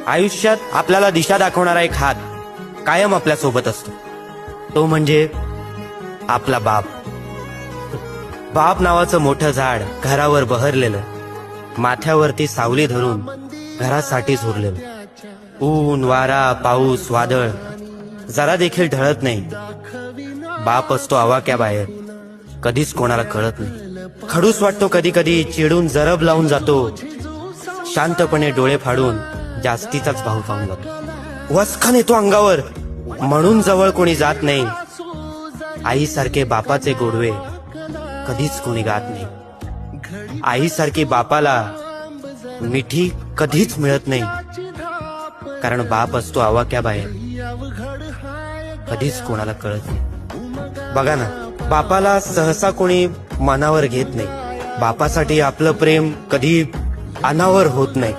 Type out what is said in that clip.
आयुष्यात आपल्याला दिशा दाखवणारा एक हात कायम आपल्या सोबत असतो, तो म्हणजे आपला बाप. बाप नावाचं मोठं झाड घरावर बहरलेलं, माथ्यावरती सावली धरून घरासाठी झुरलेलं. ऊन वारा पाऊस वादळ जरा देखील ढळत नाही. बाप असतो आवाक्याबाहेर, कधीच कोणाला कळत नाही. खडूस वाटतो कधी कधी, चिडून जरब लावून जातो, शांतपणे डोळे फाडून जास्तीचाच भाव पाहून जातो. वसखन येतो अंगावर म्हणून जवळ कोणी जात नाही. आईसारखे बापाचे गोडवे कधीच कोणी गात नाही. आईसारखी बापाला मिठी कधीच मिळत नाही, कारण बाप असतो आवाक्याबाहेर, कधीच कोणाला कळत नाही. बघा ना, बापाला सहसा कोणी मनावर घेत नाही. बापासाठी आपलं प्रेम कधी अनावर होत नाही.